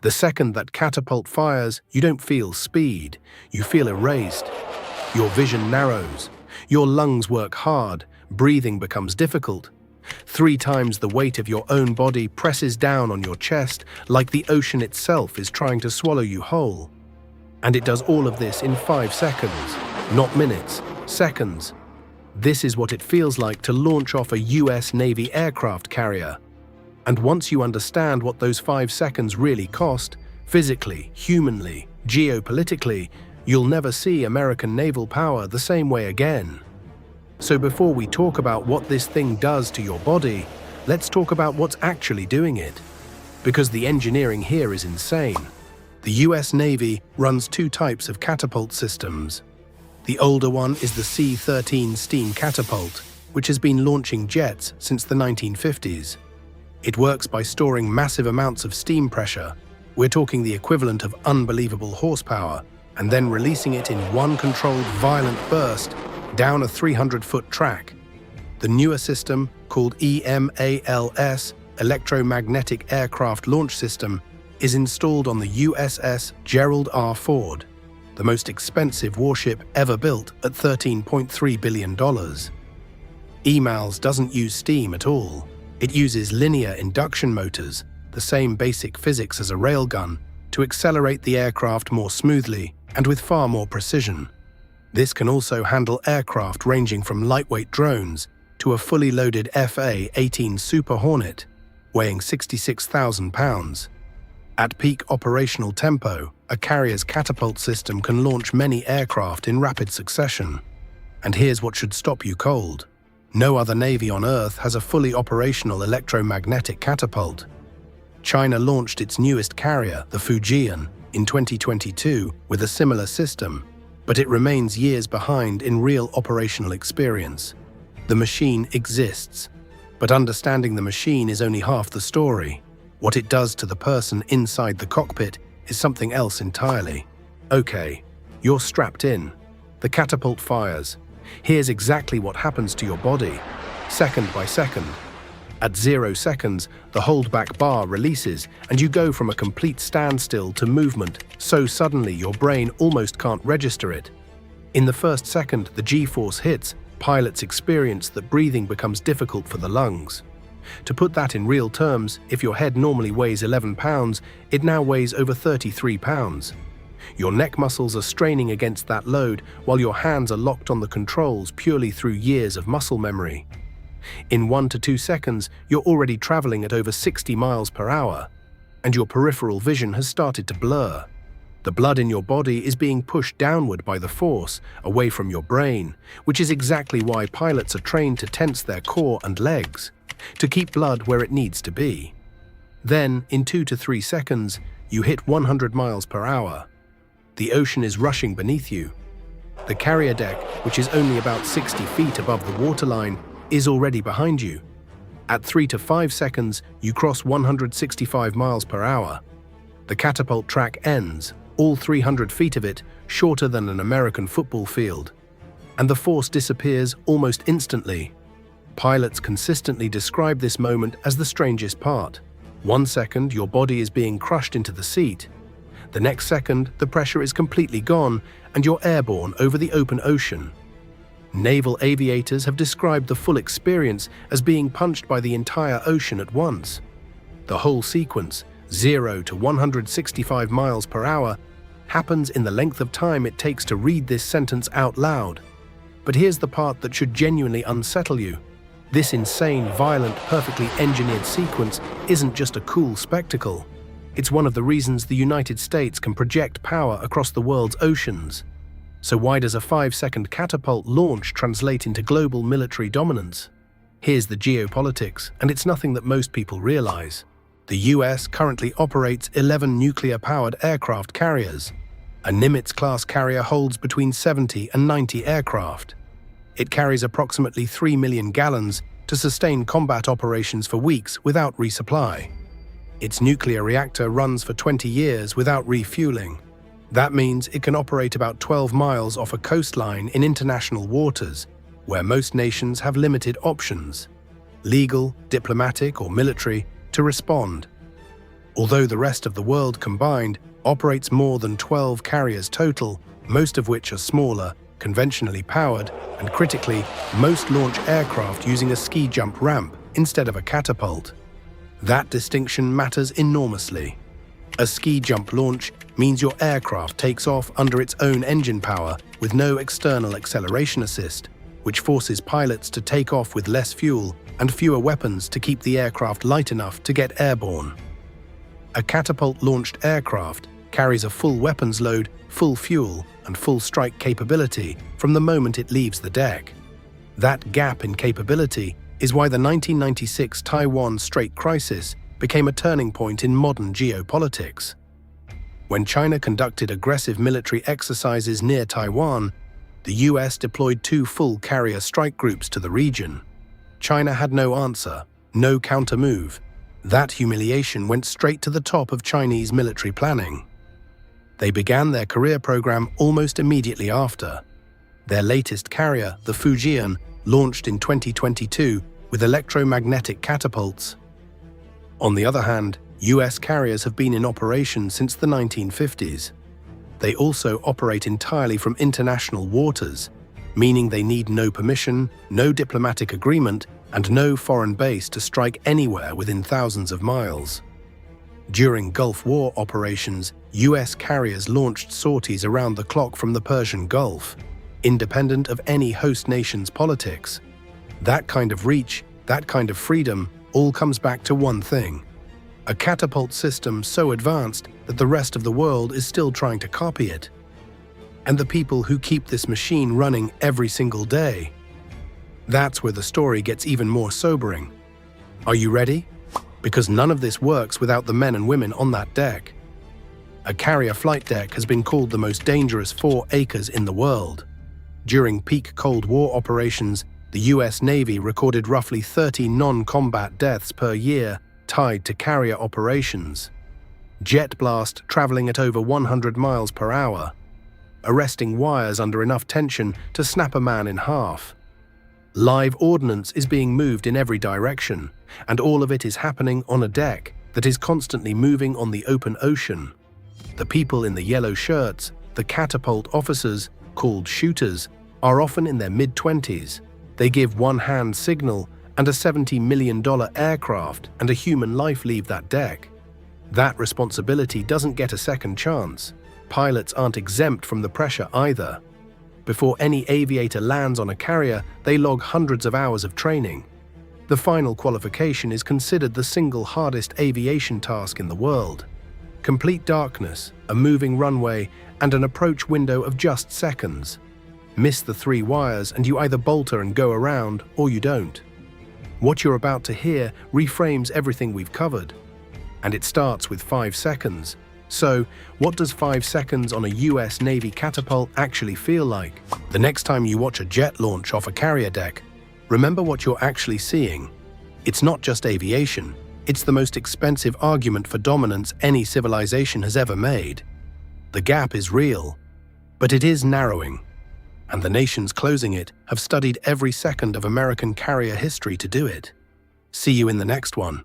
The second that catapult fires, you don't feel speed, you feel erased. Your vision narrows, your lungs work hard, breathing becomes difficult. 3 times the weight of your own body presses down on your chest like the ocean itself is trying to swallow you whole. And it does all of this in 5 seconds, not minutes, seconds. This is what it feels like to launch off a US Navy aircraft carrier. And once you understand what those 5 seconds really cost, physically, humanly, geopolitically, you'll never see American naval power the same way again. So before we talk about what this thing does to your body, let's talk about what's actually doing it. Because the engineering here is insane. The US Navy runs 2 types of catapult systems. The older one is the C-13 steam catapult, which has been launching jets since the 1950s. It works by storing massive amounts of steam pressure. We're talking the equivalent of unbelievable horsepower, and then releasing it in one controlled violent burst down a 300-foot track. The newer system, called EMALS, Electromagnetic Aircraft Launch System, is installed on the USS Gerald R. Ford, the most expensive warship ever built at $13.3 billion. EMALS doesn't use steam at all. It uses linear induction motors, the same basic physics as a railgun, to accelerate the aircraft more smoothly and with far more precision. This can also handle aircraft ranging from lightweight drones to a fully loaded FA-18 Super Hornet, weighing 66,000 pounds. At peak operational tempo, a carrier's catapult system can launch many aircraft in rapid succession. And here's what should stop you cold. No other navy on Earth has a fully operational electromagnetic catapult. China launched its newest carrier, the Fujian, in 2022 with a similar system, but it remains years behind in real operational experience. The machine exists, but understanding the machine is only half the story. What it does to the person inside the cockpit is something else entirely. Okay, you're strapped in. The catapult fires. Here's exactly what happens to your body, second by second. At 0 seconds, the holdback bar releases and you go from a complete standstill to movement so suddenly your brain almost can't register it. In the first second the G-force hits, pilots experience that breathing becomes difficult for the lungs. To put that in real terms, if your head normally weighs 11 pounds, it now weighs over 33 pounds. Your neck muscles are straining against that load while your hands are locked on the controls purely through years of muscle memory. In 1 to 2 seconds, you're already traveling at over 60 miles per hour, and your peripheral vision has started to blur. The blood in your body is being pushed downward by the force, away from your brain, which is exactly why pilots are trained to tense their core and legs, to keep blood where it needs to be. Then, in 2 to 3 seconds, you hit 100 miles per hour. The ocean is rushing beneath you. The carrier deck, which is only about 60 feet above the waterline, is already behind you. At 3 to 5 seconds, you cross 165 miles per hour. The catapult track ends, all 300 feet of it shorter than an American football field. And the force disappears almost instantly. Pilots consistently describe this moment as the strangest part. 1 second, your body is being crushed into the seat. The next second, the pressure is completely gone and you're airborne over the open ocean. Naval aviators have described the full experience as being punched by the entire ocean at once. The whole sequence, 0 to 165 miles per hour, happens in the length of time it takes to read this sentence out loud. But here's the part that should genuinely unsettle you. This insane, violent, perfectly engineered sequence isn't just a cool spectacle. It's one of the reasons the United States can project power across the world's oceans. So why does a 5-second catapult launch translate into global military dominance? Here's the geopolitics, and it's nothing that most people realize. The US currently operates 11 nuclear-powered aircraft carriers. A Nimitz-class carrier holds between 70 and 90 aircraft. It carries approximately 3 million gallons to sustain combat operations for weeks without resupply. Its nuclear reactor runs for 20 years without refueling. That means it can operate about 12 miles off a coastline in international waters, where most nations have limited options, legal, diplomatic, or military, to respond. Although the rest of the world combined operates more than 12 carriers total, most of which are smaller, conventionally powered, and critically, most launch aircraft using a ski jump ramp instead of a catapult. That distinction matters enormously. A ski jump launch means your aircraft takes off under its own engine power with no external acceleration assist, which forces pilots to take off with less fuel and fewer weapons to keep the aircraft light enough to get airborne. A catapult-launched aircraft carries a full weapons load, full fuel, and full strike capability from the moment it leaves the deck. That gap in capability is why the 1996 Taiwan Strait crisis became a turning point in modern geopolitics. When China conducted aggressive military exercises near Taiwan, the US deployed 2 full carrier strike groups to the region. China had no answer, no counter-move. That humiliation went straight to the top of Chinese military planning. They began their career program almost immediately after. Their latest carrier, the Fujian, launched in 2022 with electromagnetic catapults. On the other hand, US carriers have been in operation since the 1950s. They also operate entirely from international waters, meaning they need no permission, no diplomatic agreement, and no foreign base to strike anywhere within thousands of miles. During Gulf War operations, US carriers launched sorties around the clock from the Persian Gulf, independent of any host nation's politics. That kind of reach, that kind of freedom, all comes back to one thing: a catapult system so advanced that the rest of the world is still trying to copy it. And the people who keep this machine running every single day. That's where the story gets even more sobering. Are you ready? Because none of this works without the men and women on that deck. A carrier flight deck has been called the most dangerous 4 acres in the world. During peak Cold War operations, the US Navy recorded roughly 30 non-combat deaths per year tied to carrier operations. Jet blast traveling at over 100 miles per hour, arresting wires under enough tension to snap a man in half. Live ordnance is being moved in every direction, and all of it is happening on a deck that is constantly moving on the open ocean. The people in the yellow shirts, the catapult officers, called shooters, are often in their mid-20s. They give one-hand signal, and a $70 million aircraft and a human life leave that deck. That responsibility doesn't get a second chance. Pilots aren't exempt from the pressure either. Before any aviator lands on a carrier, they log hundreds of hours of training. The final qualification is considered the single hardest aviation task in the world. Complete darkness, a moving runway, and an approach window of just seconds. Miss the 3 wires and you either bolter and go around, or you don't. What you're about to hear reframes everything we've covered. And it starts with 5 seconds. So, what does 5 seconds on a US Navy catapult actually feel like? The next time you watch a jet launch off a carrier deck, remember what you're actually seeing. It's not just aviation, it's the most expensive argument for dominance any civilization has ever made. The gap is real, but it is narrowing. And the nations closing it have studied every second of American carrier history to do it. See you in the next one.